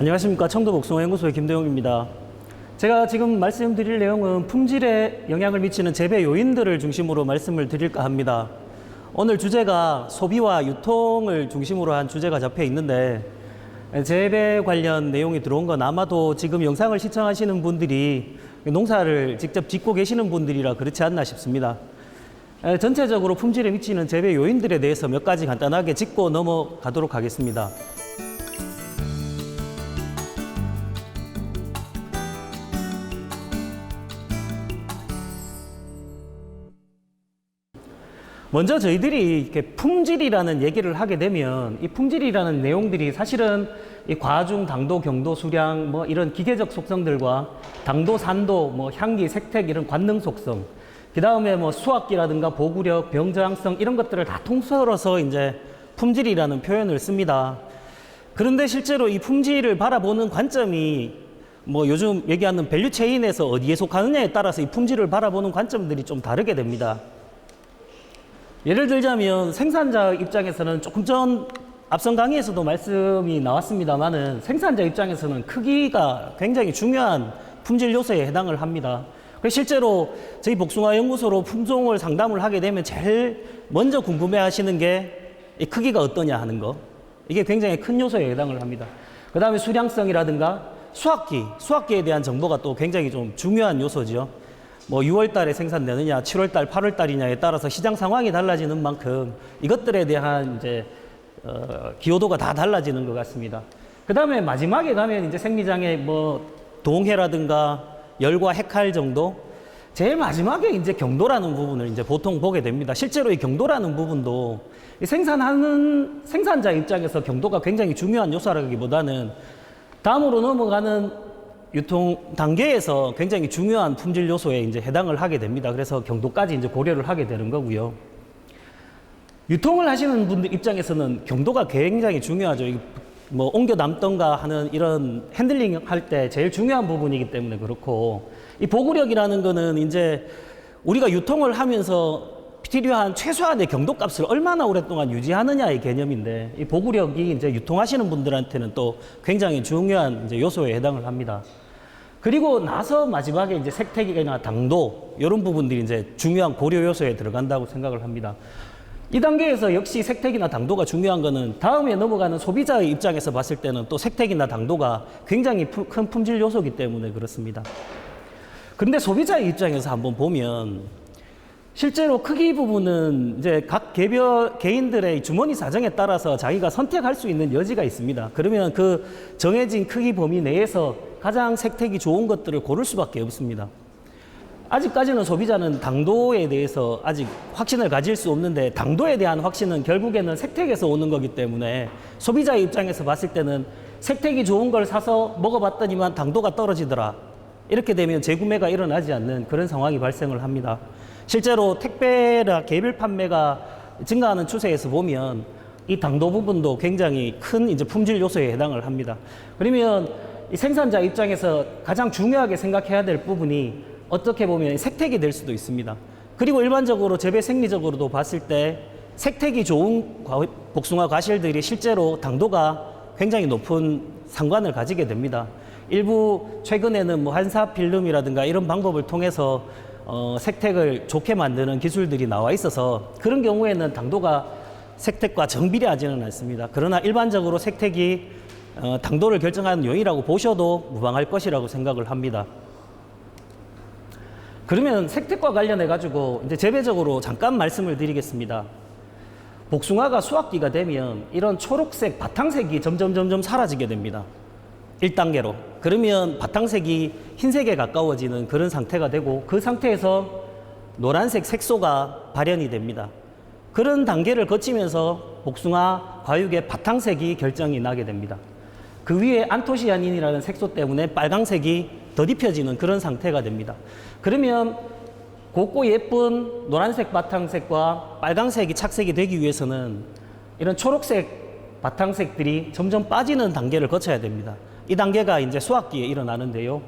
안녕하십니까. 청도복숭아연구소의 김대용입니다. 제가 지금 말씀드릴 내용은 품질에 영향을 미치는 재배 요인들을 중심으로 말씀을 드릴까 합니다. 오늘 주제가 소비와 유통을 중심으로 한 주제가 잡혀 있는데, 재배 관련 내용이 들어온 건 아마도 지금 영상을 시청하시는 분들이 농사를 직접 짓고 계시는 분들이라 그렇지 않나 싶습니다. 전체적으로 품질에 미치는 재배 요인들에 대해서 몇 가지 간단하게 짚고 넘어가도록 하겠습니다. 먼저 저희들이 이렇게 품질이라는 얘기를 하게 되면 이 품질이라는 내용들이 사실은 이 과중, 당도, 경도, 수량 뭐 이런 기계적 속성들과 당도, 산도, 뭐 향기, 색택 이런 관능 속성, 그 다음에 뭐 수확기라든가 보구력, 병저항성 이런 것들을 다 통틀어서 이제 품질이라는 표현을 씁니다. 그런데 실제로 이 품질을 바라보는 관점이 뭐 요즘 얘기하는 밸류 체인에서 어디에 속하느냐에 따라서 이 품질을 바라보는 관점들이 좀 다르게 됩니다. 예를 들자면 생산자 입장에서는 조금 전 앞선 강의에서도 말씀이 나왔습니다만은 생산자 입장에서는 크기가 굉장히 중요한 품질 요소에 해당을 합니다. 그래서 실제로 저희 복숭아 연구소로 품종을 상담을 하게 되면 제일 먼저 궁금해 하시는 게 이 크기가 어떠냐 하는 거. 이게 굉장히 큰 요소에 해당을 합니다. 그 다음에 수량성이라든가 수확기에 대한 정보가 또 굉장히 좀 중요한 요소죠. 뭐 6월 달에 생산되느냐, 7월 달, 8월 달이냐에 따라서 시장 상황이 달라지는 만큼 이것들에 대한 이제 기여도가 다 달라지는 것 같습니다. 그 다음에 마지막에 가면 이제 생리장애 뭐 동해라든가 열과 헥탈 정도, 제일 마지막에 이제 경도라는 부분을 이제 보통 보게 됩니다. 실제로 이 경도라는 부분도 생산하는 생산자 입장에서 경도가 굉장히 중요한 요소라기보다는 다음으로 넘어가는 유통 단계에서 굉장히 중요한 품질 요소에 이제 해당을 하게 됩니다. 그래서 경도까지 이제 고려를 하게 되는 거고요. 유통을 하시는 분들 입장에서는 경도가 굉장히 중요하죠. 뭐 옮겨 담던가 하는 이런 핸들링 할 때 제일 중요한 부분이기 때문에 그렇고, 이 보구력이라는 거는 이제 우리가 유통을 하면서 필요한 최소한의 경도값을 얼마나 오랫동안 유지하느냐의 개념인데, 이 보구력이 이제 유통하시는 분들한테는 또 굉장히 중요한 이제 요소에 해당을 합니다. 그리고 나서 마지막에 이제 색택이나 당도 이런 부분들이 이제 중요한 고려 요소에 들어간다고 생각을 합니다. 이 단계에서 역시 색택이나 당도가 중요한 거는 다음에 넘어가는 소비자의 입장에서 봤을 때는 또 색택이나 당도가 굉장히 큰 품질 요소이기 때문에 그렇습니다. 그런데 소비자의 입장에서 한번 보면 실제로 크기 부분은 이제 각 개인들의 주머니 사정에 따라서 자기가 선택할 수 있는 여지가 있습니다. 그러면 그 정해진 크기 범위 내에서 가장 색택이 좋은 것들을 고를 수밖에 없습니다. 아직까지는 소비자는 당도에 대해서 아직 확신을 가질 수 없는데, 당도에 대한 확신은 결국에는 색택에서 오는 거기 때문에 소비자의 입장에서 봤을 때는 색택이 좋은 걸 사서 먹어봤더니만 당도가 떨어지더라, 이렇게 되면 재구매가 일어나지 않는 그런 상황이 발생을 합니다. 실제로 택배나 개별 판매가 증가하는 추세에서 보면 이 당도 부분도 굉장히 큰 이제 품질 요소에 해당을 합니다. 그러면 이 생산자 입장에서 가장 중요하게 생각해야 될 부분이 어떻게 보면 색택이 될 수도 있습니다. 그리고 일반적으로 재배 생리적으로도 봤을 때 색택이 좋은 복숭아 과실들이 실제로 당도가 굉장히 높은 상관을 가지게 됩니다. 일부 최근에는 뭐 한사 필름이라든가 이런 방법을 통해서 색택을 좋게 만드는 기술들이 나와 있어서 그런 경우에는 당도가 색택과 정비례하지는 않습니다. 그러나 일반적으로 색택이 당도를 결정하는 요인이라고 보셔도 무방할 것이라고 생각을 합니다. 그러면 색택과 관련해 가지고 이제 재배적으로 잠깐 말씀을 드리겠습니다. 복숭아가 수확기가 되면 이런 초록색 바탕색이 점점 사라지게 됩니다. 1단계로. 그러면 바탕색이 흰색에 가까워지는 그런 상태가 되고, 그 상태에서 노란색 색소가 발현이 됩니다. 그런 단계를 거치면서 복숭아 과육의 바탕색이 결정이 나게 됩니다. 그 위에 안토시아닌이라는 색소 때문에 빨강색이 덧입혀지는 그런 상태가 됩니다. 그러면 곱고 예쁜 노란색 바탕색과 빨강색이 착색이 되기 위해서는 이런 초록색 바탕색들이 점점 빠지는 단계를 거쳐야 됩니다. 이 단계가 이제 수확기에 일어나는데요.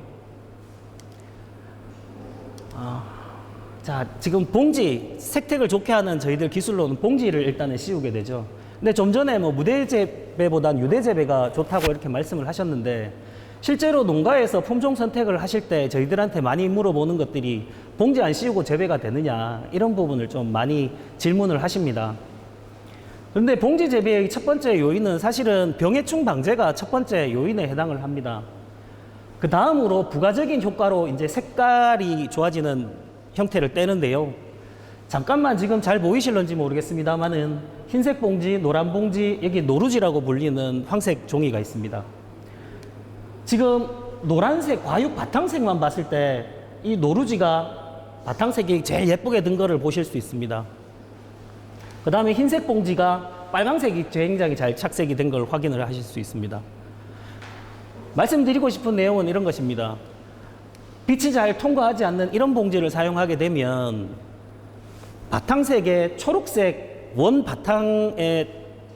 자, 지금 봉지, 색택을 좋게 하는 저희들 기술로는 봉지를 일단은 씌우게 되죠. 근데 좀 전에 뭐 무대재배보단 유대재배가 좋다고 이렇게 말씀을 하셨는데, 실제로 농가에서 품종 선택을 하실 때 저희들한테 많이 물어보는 것들이 봉지 안 씌우고 재배가 되느냐, 이런 부분을 좀 많이 질문을 하십니다. 그런데 봉지 재배의 첫 번째 요인은 사실은 병해충 방제가 첫 번째 요인에 해당을 합니다. 그 다음으로 부가적인 효과로 이제 색깔이 좋아지는 형태를 떼는데요. 잠깐만 지금 잘 보이실런지 모르겠습니다만은 흰색 봉지, 노란 봉지, 여기 노루지라고 불리는 황색 종이가 있습니다. 지금 노란색 과육 바탕색만 봤을 때 이 노루지가 바탕색이 제일 예쁘게 든 거를 보실 수 있습니다. 그 다음에 흰색 봉지가 빨강색이 굉장히 잘 착색이 된 걸 확인을 하실 수 있습니다. 말씀드리고 싶은 내용은 이런 것입니다. 빛이 잘 통과하지 않는 이런 봉지를 사용하게 되면 바탕색에 초록색, 원 바탕에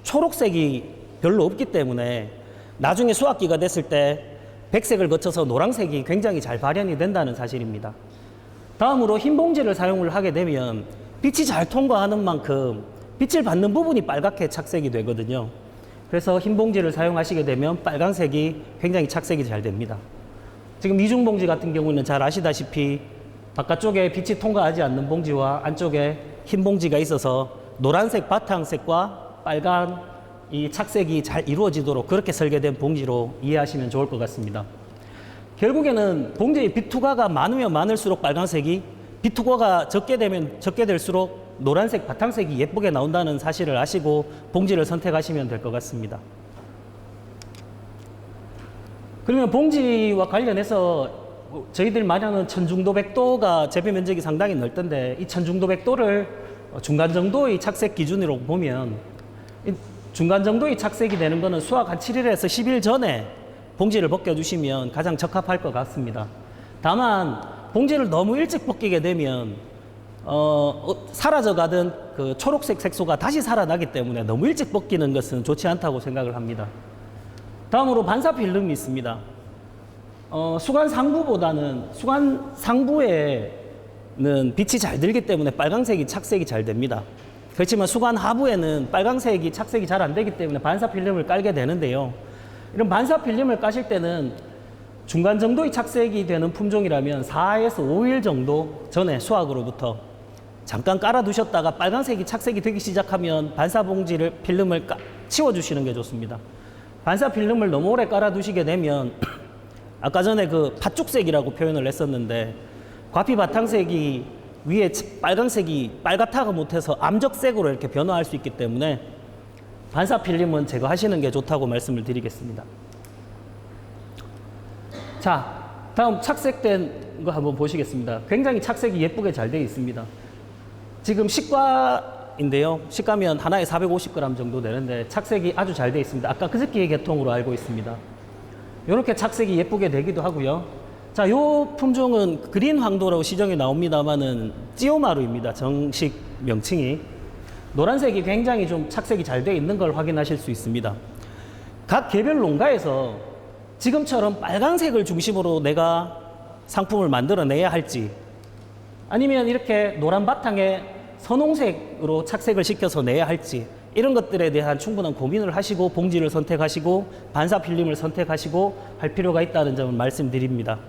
초록색이 별로 없기 때문에 나중에 수확기가 됐을 때 백색을 거쳐서 노란색이 굉장히 잘 발현이 된다는 사실입니다. 다음으로 흰 봉지를 사용을 하게 되면 빛이 잘 통과하는 만큼 빛을 받는 부분이 빨갛게 착색이 되거든요. 그래서 흰 봉지를 사용하시게 되면 빨간색이 굉장히 착색이 잘 됩니다. 지금 이중 봉지 같은 경우는 잘 아시다시피 바깥쪽에 빛이 통과하지 않는 봉지와 안쪽에 흰 봉지가 있어서 노란색 바탕색과 빨간 이 착색이 잘 이루어지도록 그렇게 설계된 봉지로 이해하시면 좋을 것 같습니다. 결국에는 봉지의 빛 투과가 많으면 많을수록 빨간색이, 빛 투과가 적게 되면 적게 될수록 노란색 바탕색이 예쁘게 나온다는 사실을 아시고 봉지를 선택하시면 될 것 같습니다. 그러면 봉지와 관련해서 저희들 마련은 천중도백도가 재배 면적이 상당히 넓던데, 이 천중도백도를 중간 정도의 착색 기준으로 보면 중간 정도의 착색이 되는 것은 수확 한 7일에서 10일 전에 봉지를 벗겨주시면 가장 적합할 것 같습니다. 다만 봉지를 너무 일찍 벗기게 되면 사라져가던 그 초록색 색소가 다시 살아나기 때문에 너무 일찍 벗기는 것은 좋지 않다고 생각을 합니다. 다음으로 반사 필름이 있습니다. 수관 상부보다는 수관 상부에는 빛이 잘 들기 때문에 빨강색이 착색이 잘 됩니다. 그렇지만 수관 하부에는 빨강색이 착색이 잘 안 되기 때문에 반사 필름을 깔게 되는데요. 이런 반사 필름을 까실 때는 중간 정도의 착색이 되는 품종이라면 4에서 5일 정도 전에 수확으로부터 잠깐 깔아두셨다가 빨간색이 착색이 되기 시작하면 반사 봉지를 필름을 치워주시는 게 좋습니다. 반사 필름을 너무 오래 깔아두시게 되면 아까 전에 그 팥죽색이라고 표현을 했었는데, 과피 바탕색이 위에 빨간색이 빨갛다고 못해서 암적색으로 이렇게 변화할 수 있기 때문에 반사 필름은 제거하시는 게 좋다고 말씀을 드리겠습니다. 자, 다음 착색된 거 한번 보시겠습니다. 굉장히 착색이 예쁘게 잘 되어 있습니다. 지금 시가인데요. 시가면 하나에 450g 정도 되는데 착색이 아주 잘 되어 있습니다. 아까 그저께 계통으로 알고 있습니다. 이렇게 착색이 예쁘게 되기도 하고요. 자, 요 품종은 그린 황도라고 시정이 나옵니다만은 찌오마루입니다. 정식 명칭이. 노란색이 굉장히 좀 착색이 잘 되어 있는 걸 확인하실 수 있습니다. 각 개별 농가에서 지금처럼 빨간색을 중심으로 내가 상품을 만들어내야 할지, 아니면 이렇게 노란 바탕에 선홍색으로 착색을 시켜서 내야 할지, 이런 것들에 대한 충분한 고민을 하시고 봉지를 선택하시고 반사 필름을 선택하시고 할 필요가 있다는 점을 말씀드립니다.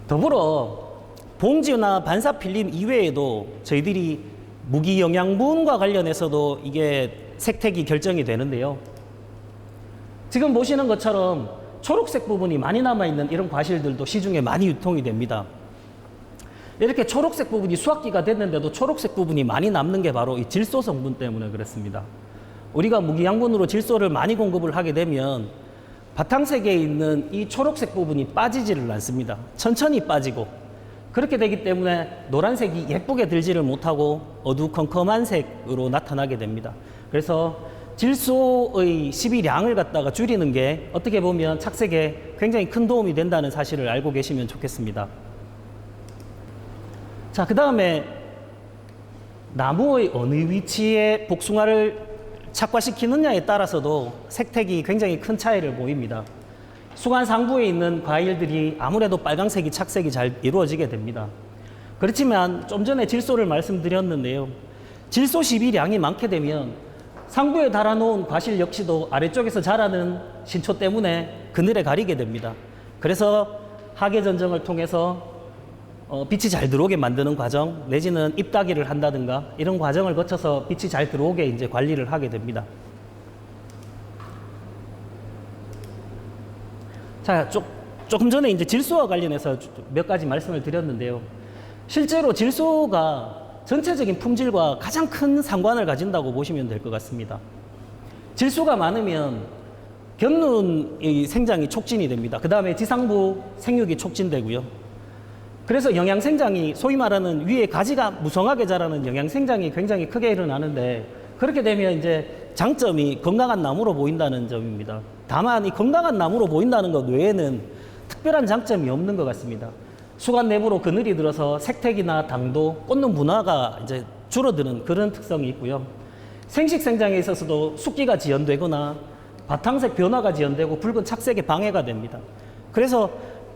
더불어 봉지나 반사 필름 이외에도 저희들이 무기 영양분과 관련해서도 이게 색택이 결정이 되는데요. 지금 보시는 것처럼 초록색 부분이 많이 남아있는 이런 과실들도 시중에 많이 유통이 됩니다. 이렇게 초록색 부분이 수확기가 됐는데도 초록색 부분이 많이 남는 게 바로 이 질소 성분 때문에 그렇습니다. 우리가 무기양분으로 질소를 많이 공급을 하게 되면 바탕색에 있는 이 초록색 부분이 빠지지를 않습니다. 천천히 빠지고, 그렇게 되기 때문에 노란색이 예쁘게 들지를 못하고 어두컴컴한 색으로 나타나게 됩니다. 그래서 질소의 시비량을 갖다가 줄이는 게 어떻게 보면 착색에 굉장히 큰 도움이 된다는 사실을 알고 계시면 좋겠습니다. 자, 그 다음에 나무의 어느 위치에 복숭아를 착과시키느냐에 따라서도 색택이 굉장히 큰 차이를 보입니다. 수관 상부에 있는 과일들이 아무래도 빨강색이 착색이 잘 이루어지게 됩니다. 그렇지만 좀 전에 질소를 말씀드렸는데요. 질소 시비량이 많게 되면 상부에 달아놓은 과실 역시도 아래쪽에서 자라는 신초 때문에 그늘에 가리게 됩니다. 그래서 하계 전정을 통해서 빛이 잘 들어오게 만드는 과정, 내지는 잎따기를 한다든가 이런 과정을 거쳐서 빛이 잘 들어오게 이제 관리를 하게 됩니다. 자, 조금 전에 이제 질소와 관련해서 몇 가지 말씀을 드렸는데요. 실제로 질소가 전체적인 품질과 가장 큰 상관을 가진다고 보시면 될 것 같습니다. 질소가 많으면 견눈의 생장이 촉진이 됩니다. 그 다음에 지상부 생육이 촉진되고요. 그래서 영양생장이, 소위 말하는 위에 가지가 무성하게 자라는 영양생장이 굉장히 크게 일어나는데, 그렇게 되면 이제 장점이 건강한 나무로 보인다는 점입니다. 다만 이 건강한 나무로 보인다는 것 외에는 특별한 장점이 없는 것 같습니다. 수관 내부로 그늘이 들어서 색택이나 당도, 꽂는 분화가 이제 줄어드는 그런 특성이 있고요. 생식 생장에 있어서도 숫기가 지연되거나 바탕색 변화가 지연되고 붉은 착색에 방해가 됩니다. 그래서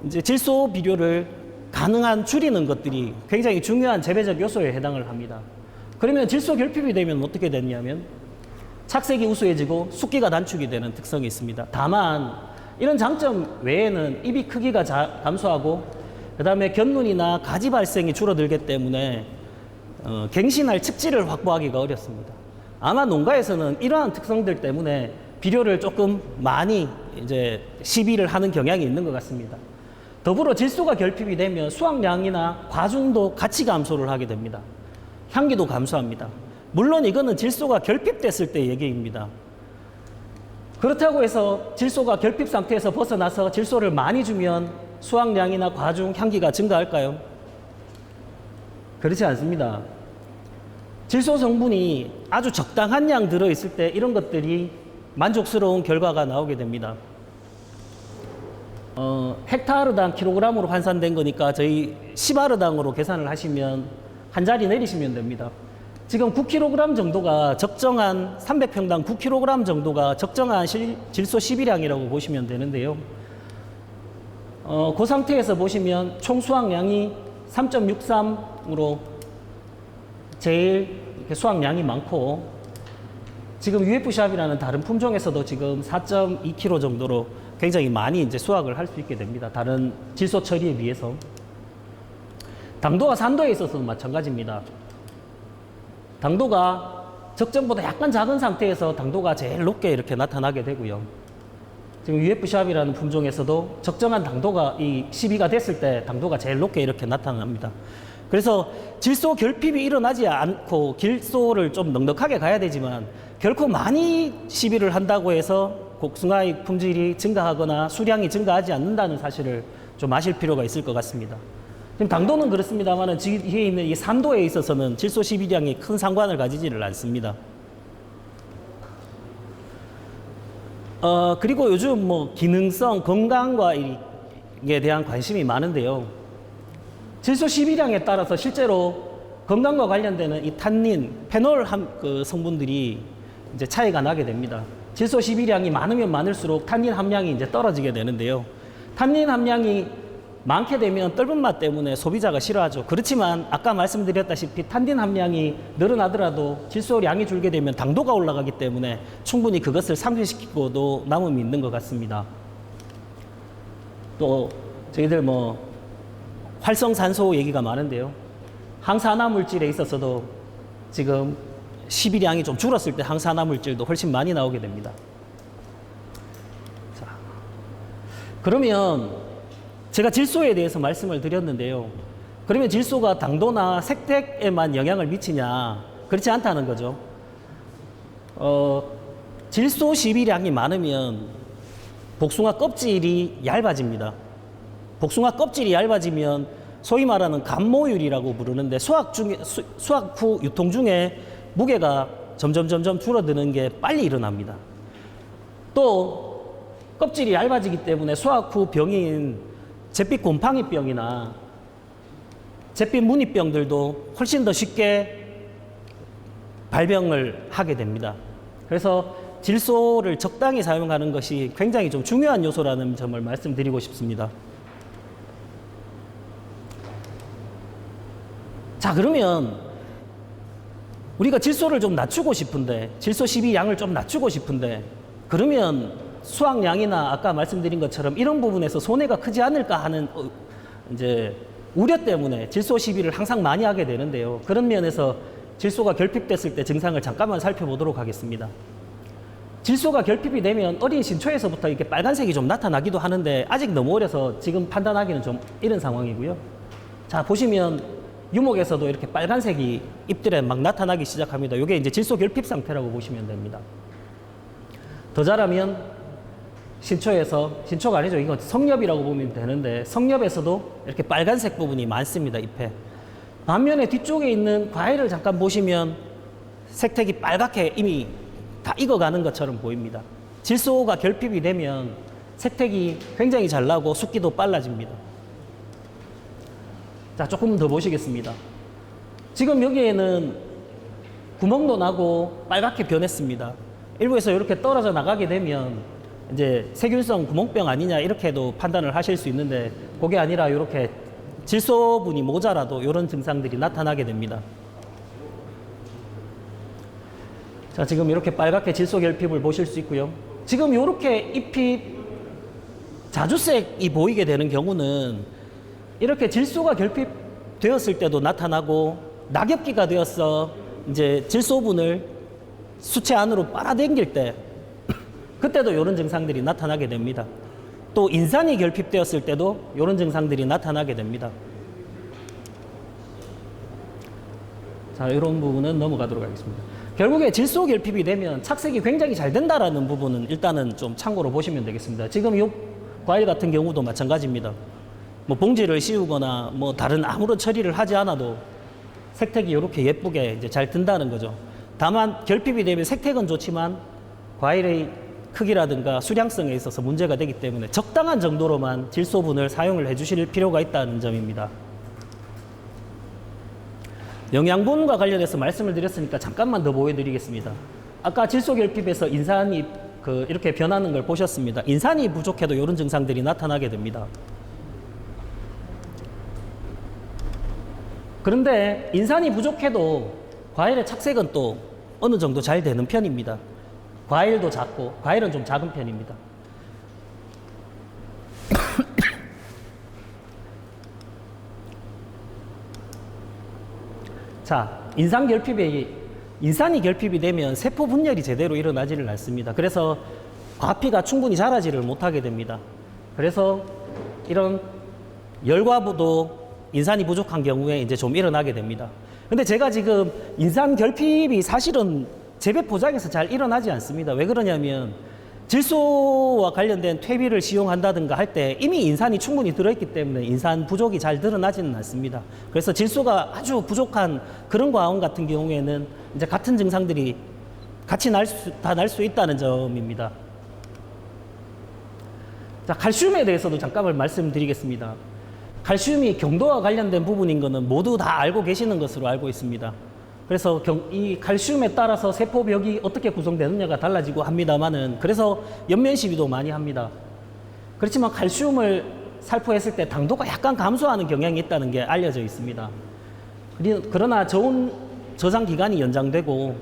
이제 질소 비료를 가능한 줄이는 것들이 굉장히 중요한 재배적 요소에 해당을 합니다. 그러면 질소 결핍이 되면 어떻게 되냐면 착색이 우수해지고 숫기가 단축이 되는 특성이 있습니다. 다만 이런 장점 외에는 잎이 크기가 감소하고 그 다음에 견눈이나 가지 발생이 줄어들기 때문에 갱신할 습지를 확보하기가 어렵습니다. 아마 농가에서는 이러한 특성들 때문에 비료를 조금 많이 이제 시비를 하는 경향이 있는 것 같습니다. 더불어 질소가 결핍이 되면 수확량이나 과중도 같이 감소를 하게 됩니다. 향기도 감소합니다. 물론 이거는 질소가 결핍됐을 때 얘기입니다. 그렇다고 해서 질소가 결핍 상태에서 벗어나서 질소를 많이 주면 수확량이나 과중, 향기가 증가할까요? 그렇지 않습니다. 질소 성분이 아주 적당한 양 들어있을 때 이런 것들이 만족스러운 결과가 나오게 됩니다. 헥타르당 킬로그램으로 환산된 거니까 저희 10아르당으로 계산을 하시면 한 자리 내리시면 됩니다. 지금 9kg 정도가 적정한 300평당 9kg 정도가 적정한 질소 12량이라고 보시면 되는데요. 그 상태에서 보시면 총 수확량이 3.63으로 제일 수확량이 많고, 지금 UF샵이라는 다른 품종에서도 지금 4.2kg 정도로 굉장히 많이 이제 수확을 할 수 있게 됩니다. 다른 질소 처리에 비해서. 당도와 산도에 있어서도 마찬가지입니다. 당도가 적정보다 약간 작은 상태에서 당도가 제일 높게 이렇게 나타나게 되고요. 지금 UF샵이라는 품종에서도 적정한 당도가 이 12가 됐을 때 당도가 제일 높게 이렇게 나타납니다. 그래서 질소 결핍이 일어나지 않고 질소를 좀 넉넉하게 가야 되지만 결코 많이 시비를 한다고 해서 곡숭아의 품질이 증가하거나 수량이 증가하지 않는다는 사실을 좀 아실 필요가 있을 것 같습니다. 지금 당도는 그렇습니다만 뒤에 있는 이 산도에 있어서는 질소 시비량이 큰 상관을 가지지를 않습니다. 그리고 요즘 뭐 기능성, 건강과에 대한 관심이 많은데요. 질소 시비량에 따라서 실제로 건강과 관련되는 이 탄닌, 페놀 그 성분들이 이제 차이가 나게 됩니다. 질소 시비량이 많으면 많을수록 탄닌 함량이 이제 떨어지게 되는데요. 탄닌 함량이 많게 되면 떫은 맛 때문에 소비자가 싫어하죠. 그렇지만 아까 말씀드렸다시피 탄닌 함량이 늘어나더라도 질소량이 줄게 되면 당도가 올라가기 때문에 충분히 그것을 상쇄시키고도 남음이 있는 것 같습니다. 또 저희들 뭐 활성산소 얘기가 많은데요. 항산화 물질에 있어서도 지금 시비량이 좀 줄었을 때 항산화 물질도 훨씬 많이 나오게 됩니다. 자, 그러면 제가 질소에 대해서 말씀을 드렸는데요. 그러면 질소가 당도나 색택에만 영향을 미치냐? 그렇지 않다는 거죠. 질소 시비량이 많으면 복숭아 껍질이 얇아집니다. 복숭아 껍질이 얇아지면 소위 말하는 감모율이라고 부르는데 수확 후 유통 중에 무게가 점점 줄어드는 게 빨리 일어납니다. 또 껍질이 얇아지기 때문에 수확 후 병인 잿빛 곰팡이병이나 잿빛 무늬병들도 훨씬 더 쉽게 발병을 하게 됩니다. 그래서 질소를 적당히 사용하는 것이 굉장히 좀 중요한 요소라는 점을 말씀드리고 싶습니다. 자, 그러면 우리가 질소를 좀 낮추고 싶은데, 질소 12 양을 좀 낮추고 싶은데, 그러면 수확량이나 아까 말씀드린 것처럼 이런 부분에서 손해가 크지 않을까 하는 이제 우려 때문에 질소 12를 항상 많이 하게 되는데요. 그런 면에서 질소가 결핍됐을 때 증상을 잠깐만 살펴보도록 하겠습니다. 질소가 결핍이 되면 어린 신초에서부터 이렇게 빨간색이 좀 나타나기도 하는데 아직 너무 어려서 지금 판단하기는 좀 이른 상황이고요. 자, 보시면 유목에서도 이렇게 빨간색이 잎들에 막 나타나기 시작합니다. 이게 이제 질소 결핍 상태라고 보시면 됩니다. 더 자라면 신초가 아니죠. 이거 성엽이라고 보면 되는데 성엽에서도 이렇게 빨간색 부분이 많습니다. 잎에. 반면에 뒤쪽에 있는 과일을 잠깐 보시면 색택이 빨갛게 이미 다 익어가는 것처럼 보입니다. 질소가 결핍이 되면 색택이 굉장히 잘 나고 숙기도 빨라집니다. 자, 조금 더 보시겠습니다. 지금 여기에는 구멍도 나고 빨갛게 변했습니다. 일부에서 이렇게 떨어져 나가게 되면 이제 세균성 구멍병 아니냐 이렇게도 판단을 하실 수 있는데 그게 아니라 이렇게 질소분이 모자라도 이런 증상들이 나타나게 됩니다. 자, 지금 이렇게 빨갛게 질소 결핍을 보실 수 있고요. 지금 이렇게 잎이 자주색이 보이게 되는 경우는 이렇게 질소가 결핍되었을 때도 나타나고 낙엽기가 되어서 이제 질소분을 수채 안으로 빨아당길 때 그때도 이런 증상들이 나타나게 됩니다. 또 인산이 결핍되었을 때도 이런 증상들이 나타나게 됩니다. 자, 이런 부분은 넘어가도록 하겠습니다. 결국에 질소 결핍이 되면 착색이 굉장히 잘 된다라는 부분은 일단은 좀 참고로 보시면 되겠습니다. 지금 이 과일 같은 경우도 마찬가지입니다. 뭐 봉지를 씌우거나 뭐 다른 아무런 처리를 하지 않아도 색택이 이렇게 예쁘게 이제 잘 든다는 거죠. 다만 결핍이 되면 색택은 좋지만 과일의 크기라든가 수량성에 있어서 문제가 되기 때문에 적당한 정도로만 질소분을 사용을 해주실 필요가 있다는 점입니다. 영양분과 관련해서 말씀을 드렸으니까 잠깐만 더 보여드리겠습니다. 아까 질소 결핍에서 인산이 이렇게 변하는 걸 보셨습니다. 인산이 부족해도 이런 증상들이 나타나게 됩니다. 그런데 인산이 부족해도 과일의 착색은 또 어느 정도 잘 되는 편입니다. 과일도 작고, 과일은 좀 작은 편입니다. 자, 인산이 결핍이 되면 세포 분열이 제대로 일어나지를 않습니다. 그래서 과피가 충분히 자라지를 못하게 됩니다. 그래서 이런 열과부도 인산이 부족한 경우에 이제 좀 일어나게 됩니다. 근데 제가 지금 인산 결핍이 사실은 재배 포장에서 잘 일어나지 않습니다. 왜 그러냐면 질소와 관련된 퇴비를 시용한다든가 할 때 이미 인산이 충분히 들어있기 때문에 인산 부족이 잘 드러나지는 않습니다. 그래서 질소가 아주 부족한 그런 과원 같은 경우에는 이제 같은 증상들이 같이 다 날 수 있다는 점입니다. 자, 칼슘에 대해서도 잠깐 말씀드리겠습니다. 칼슘이 경도와 관련된 부분인 것은 모두 다 알고 계시는 것으로 알고 있습니다. 그래서 이 칼슘에 따라서 세포벽이 어떻게 구성되느냐가 달라지고 합니다만은 그래서 옆면 시비도 많이 합니다. 그렇지만 칼슘을 살포했을 때 당도가 약간 감소하는 경향이 있다는 게 알려져 있습니다. 그러나 좋은 저장 기간이 연장되고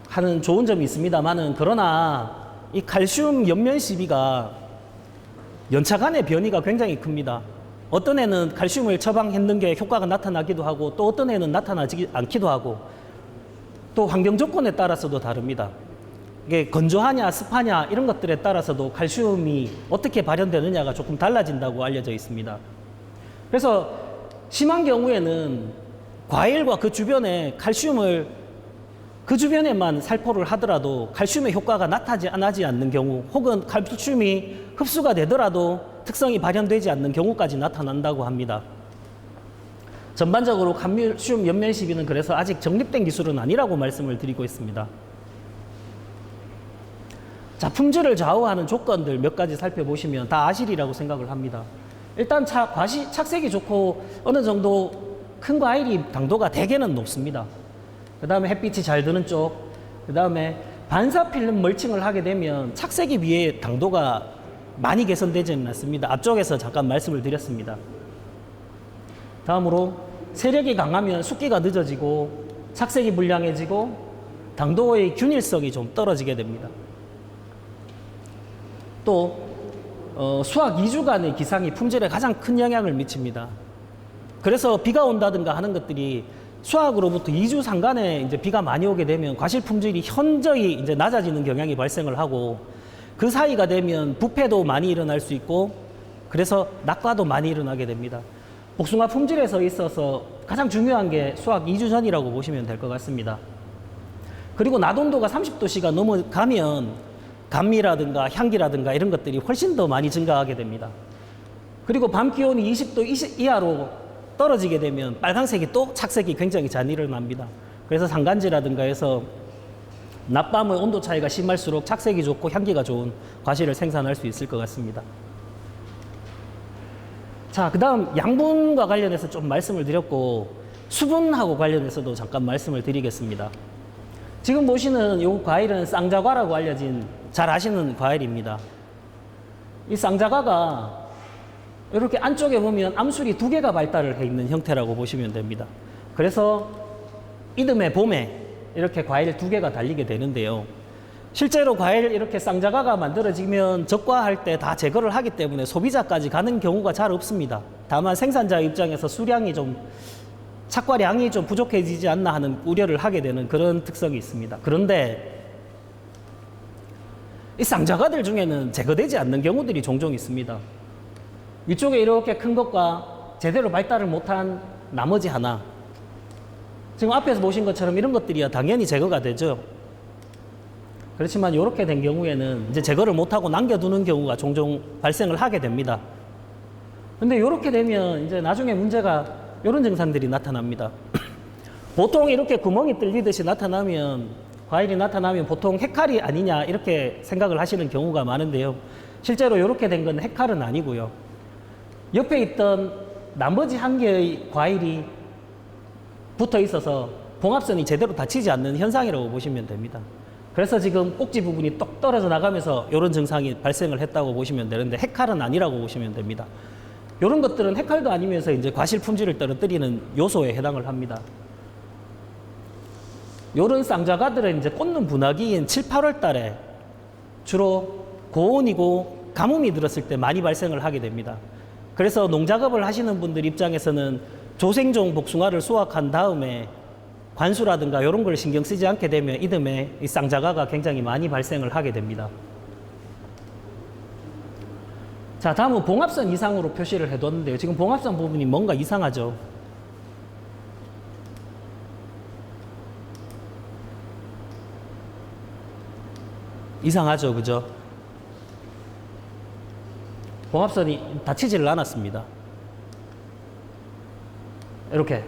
하는 좋은 점이 있습니다만은 그러나 이 칼슘 옆면 시비가 연차 간의 변이가 굉장히 큽니다. 어떤 애는 칼슘을 처방했는 게 효과가 나타나기도 하고 또 어떤 애는 나타나지 않기도 하고 또 환경 조건에 따라서도 다릅니다. 이게 건조하냐 습하냐 이런 것들에 따라서도 칼슘이 어떻게 발현되느냐가 조금 달라진다고 알려져 있습니다. 그래서 심한 경우에는 과일과 그 주변에 칼슘을 그 주변에만 살포를 하더라도 칼슘의 효과가 나타나지 않는 경우 혹은 칼슘이 흡수가 되더라도 특성이 발현되지 않는 경우까지 나타난다고 합니다. 전반적으로 칼슘 옆면 시비는 그래서 아직 정립된 기술은 아니라고 말씀을 드리고 있습니다. 자, 품질을 좌우하는 조건들 몇 가지 살펴보시면 다 아시리라고 생각을 합니다. 일단 착색이 좋고 어느 정도 큰 과일이 당도가 대개는 높습니다. 그 다음에 햇빛이 잘 드는 쪽, 그 다음에 반사필름 멀칭을 하게 되면 착색에 비해 당도가 많이 개선되지는 않습니다. 앞쪽에서 잠깐 말씀을 드렸습니다. 다음으로 세력이 강하면 숙기가 늦어지고 착색이 불량해지고 당도의 균일성이 좀 떨어지게 됩니다. 또 수확 2주간의 기상이 품질에 가장 큰 영향을 미칩니다. 그래서 비가 온다든가 하는 것들이 수확으로부터 2주 상간에 이제 비가 많이 오게 되면 과실 품질이 현저히 이제 낮아지는 경향이 발생을 하고, 그 사이가 되면 부패도 많이 일어날 수 있고, 그래서 낙과도 많이 일어나게 됩니다. 복숭아 품질에서 있어서 가장 중요한 게 수확 2주 전이라고 보시면 될 것 같습니다. 그리고 낮온도가 30도씨가 넘어가면 감미라든가 향기라든가 이런 것들이 훨씬 더 많이 증가하게 됩니다. 그리고 밤 기온이 20도 이하로 떨어지게 되면 빨강색이 또 착색이 굉장히 잘 일어납니다. 그래서 상간지라든가 해서 낮밤의 온도 차이가 심할수록 착색이 좋고 향기가 좋은 과실을 생산할 수 있을 것 같습니다. 자, 그 다음 양분과 관련해서 좀 말씀을 드렸고, 수분하고 관련해서도 잠깐 말씀을 드리겠습니다. 지금 보시는 이 과일은 쌍자과라고 알려진 잘 아시는 과일입니다. 이 쌍자과가 이렇게 안쪽에 보면 암술이 2개가 발달을 해 있는 형태라고 보시면 됩니다. 그래서 이듬해 봄에 이렇게 과일 2개가 달리게 되는데요. 실제로 과일 이렇게 쌍자과가 만들어지면 적과할 때 다 제거를 하기 때문에 소비자까지 가는 경우가 잘 없습니다. 다만 생산자 입장에서 수량이 좀 착과량이 좀 부족해지지 않나 하는 우려를 하게 되는 그런 특성이 있습니다. 그런데 이 쌍자과들 중에는 제거되지 않는 경우들이 종종 있습니다. 위쪽에 이렇게 큰 것과 제대로 발달을 못한 나머지 하나, 지금 앞에서 보신 것처럼 이런 것들이야 당연히 제거가 되죠. 그렇지만 이렇게 된 경우에는 이제 제거를 못하고 남겨두는 경우가 종종 발생을 하게 됩니다. 근데 이렇게 되면 이제 나중에 문제가 이런 증상들이 나타납니다. 보통 이렇게 구멍이 뚫리듯이 과일이 나타나면 보통 해칼이 아니냐 이렇게 생각을 하시는 경우가 많은데요. 실제로 이렇게 된 건 해칼은 아니고요. 옆에 있던 나머지 한 개의 과일이 붙어 있어서 봉합선이 제대로 닫히지 않는 현상이라고 보시면 됩니다. 그래서 지금 꼭지 부분이 똑 떨어져 나가면서 이런 증상이 발생을 했다고 보시면 되는데, 해칼은 아니라고 보시면 됩니다. 이런 것들은 해칼도 아니면서 이제 과실 품질을 떨어뜨리는 요소에 해당을 합니다. 이런 쌍자과들은 이제 꽂는 분화기인 7, 8월 달에 주로 고온이고 가뭄이 들었을 때 많이 발생을 하게 됩니다. 그래서 농작업을 하시는 분들 입장에서는 조생종 복숭아를 수확한 다음에 관수라든가 이런 걸 신경 쓰지 않게 되면 이듬해 이 쌍자과가 굉장히 많이 발생을 하게 됩니다. 자, 다음은 봉합선 이상으로 표시를 해뒀는데요. 지금 봉합선 부분이 뭔가 이상하죠. 이상하죠, 그죠? 봉합선이 닫히지를 않았습니다. 이렇게.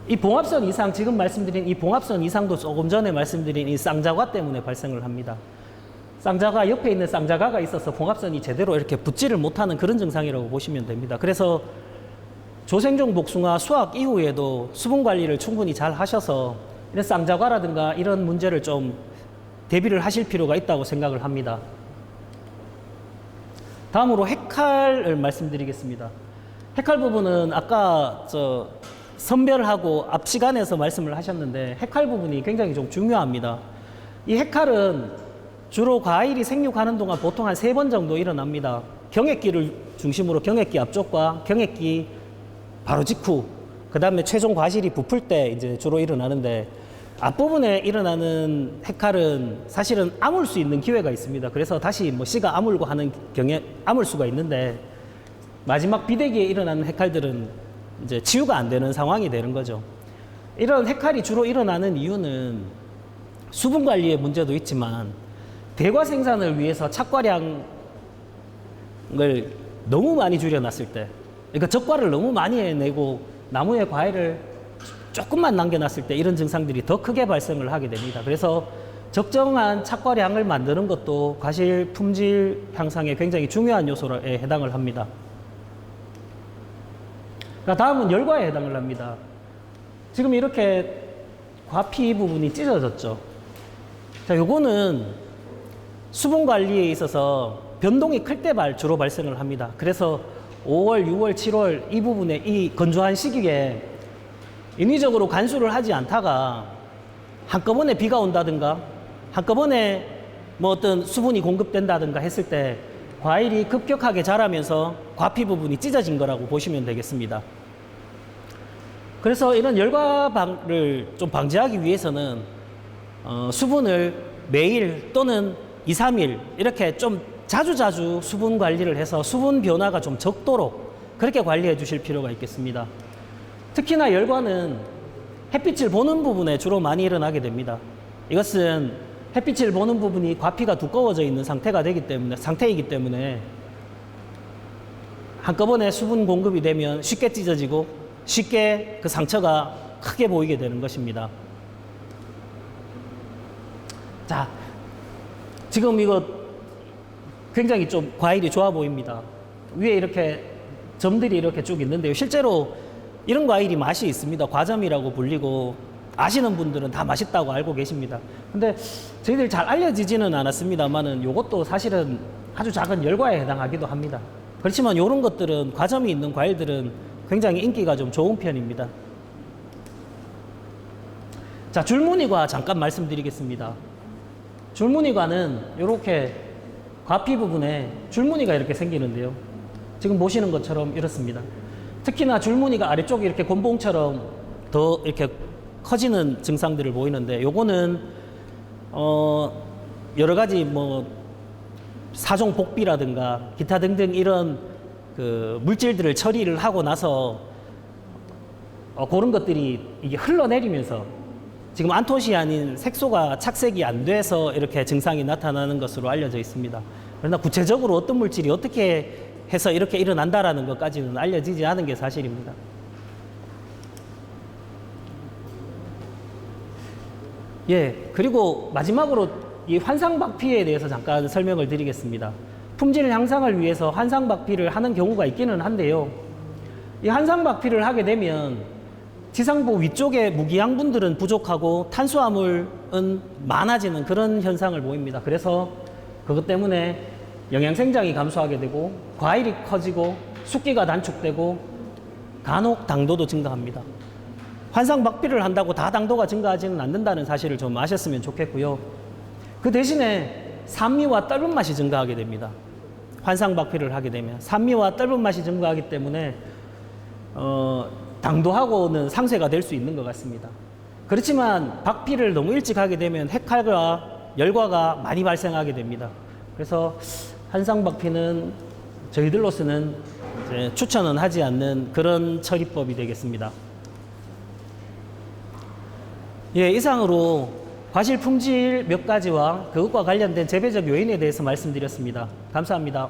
이 봉합선 이상, 지금 말씀드린 이 봉합선 이상도 조금 전에 말씀드린 이 쌍자과 때문에 발생을 합니다. 쌍자과, 옆에 있는 쌍자과가 있어서 봉합선이 제대로 이렇게 붙지를 못하는 그런 증상이라고 보시면 됩니다. 그래서 조생종 복숭아 수확 이후에도 수분 관리를 충분히 잘 하셔서 이런 쌍자과라든가 이런 문제를 좀 대비를 하실 필요가 있다고 생각을 합니다. 다음으로 해칼을 말씀드리겠습니다. 해칼 부분은 아까 선별하고 앞 시간에서 말씀을 하셨는데, 해칼 부분이 굉장히 좀 중요합니다. 이 해칼은 주로 과일이 생육하는 동안 보통 한 3번 정도 일어납니다. 경액기를 중심으로 경액기 앞쪽과 경액기 바로 직후, 그 다음에 최종 과실이 부풀 때 이제 주로 일어나는데, 앞부분에 일어나는 해칼은 사실은 아물 수 있는 기회가 있습니다. 그래서 다시 씨가 아물고 하는 아물 수가 있는데, 마지막 비대기에 일어나는 해칼들은 이제 치유가 안 되는 상황이 되는 거죠. 이런 해칼이 주로 일어나는 이유는 수분 관리의 문제도 있지만, 대과 생산을 위해서 착과량을 너무 많이 줄여놨을 때, 그러니까 적과를 너무 많이 해내고 나무에 과일을 조금만 남겨놨을 때 이런 증상들이 더 크게 발생을 하게 됩니다. 그래서 적정한 착과량을 만드는 것도 과실 품질 향상에 굉장히 중요한 요소에 해당을 합니다. 다음은 열과에 해당을 합니다. 지금 이렇게 과피 부분이 찢어졌죠. 자, 요거는 수분 관리에 있어서 변동이 클 때 주로 발생을 합니다. 그래서 5월, 6월, 7월 이 부분에 이 건조한 시기에 인위적으로 간수를 하지 않다가 한꺼번에 비가 온다든가 한꺼번에 뭐 어떤 수분이 공급된다든가 했을 때 과일이 급격하게 자라면서 과피 부분이 찢어진 거라고 보시면 되겠습니다. 그래서 이런 열과를 좀 방지하기 위해서는 수분을 매일 또는 2, 3일 이렇게 좀 자주자주 수분 관리를 해서 수분 변화가 좀 적도록 그렇게 관리해 주실 필요가 있겠습니다. 특히나 열과는 햇빛을 보는 부분에 주로 많이 일어나게 됩니다. 이것은 햇빛을 보는 부분이 과피가 두꺼워져 있는 상태이기 때문에 한꺼번에 수분 공급이 되면 쉽게 찢어지고 쉽게 그 상처가 크게 보이게 되는 것입니다. 자, 지금 이거 굉장히 좀 과일이 좋아 보입니다. 위에 이렇게 점들이 이렇게 쭉 있는데요. 실제로 이런 과일이 맛이 있습니다. 과점이라고 불리고 아시는 분들은 다 맛있다고 알고 계십니다. 근데 저희들 잘 알려지지는 않았습니다만은 이것도 사실은 아주 작은 열과에 해당하기도 합니다. 그렇지만 이런 것들은 과점이 있는 과일들은 굉장히 인기가 좀 좋은 편입니다. 자, 줄무늬과 잠깐 말씀드리겠습니다. 줄무늬과는 이렇게 과피 부분에 줄무늬가 이렇게 생기는데요. 지금 보시는 것처럼 이렇습니다. 특히나 줄무늬가 아래쪽에 이렇게 곤봉처럼 더 이렇게 커지는 증상들을 보이는데 요거는 여러 가지 뭐 사종 복비라든가 기타 등등 이런 그 물질들을 처리를 하고 나서 그런 것들이 이게 흘러내리면서 지금 안토시아닌 색소가 착색이 안 돼서 이렇게 증상이 나타나는 것으로 알려져 있습니다. 그러나 구체적으로 어떤 물질이 어떻게 해서 이렇게 일어난다라는 것까지는 알려지지 않은 게 사실입니다. 예, 그리고 마지막으로 이 환상박피에 대해서 잠깐 설명을 드리겠습니다. 품질 향상을 위해서 환상박피를 하는 경우가 있기는 한데요. 이 환상박피를 하게 되면 지상부 위쪽에 무기양분들은 부족하고 탄수화물은 많아지는 그런 현상을 보입니다. 그래서 그것 때문에 영양생장이 감소하게 되고 과일이 커지고 숙기가 단축되고 간혹 당도도 증가합니다. 환상박피를 한다고 다 당도가 증가하지는 않는다는 사실을 좀 아셨으면 좋겠고요. 그 대신에 산미와 떫은 맛이 증가하게 됩니다. 환상박피를 하게 되면 산미와 떫은 맛이 증가하기 때문에 당도하고는 상쇄가 될 수 있는 것 같습니다. 그렇지만 박피를 너무 일찍 하게 되면 핵칼과 열과가 많이 발생하게 됩니다. 그래서 환상박피는 저희들로서는 이제 추천은 하지 않는 그런 처리법이 되겠습니다. 예, 이상으로 과실 품질 몇 가지와 그것과 관련된 재배적 요인에 대해서 말씀드렸습니다. 감사합니다.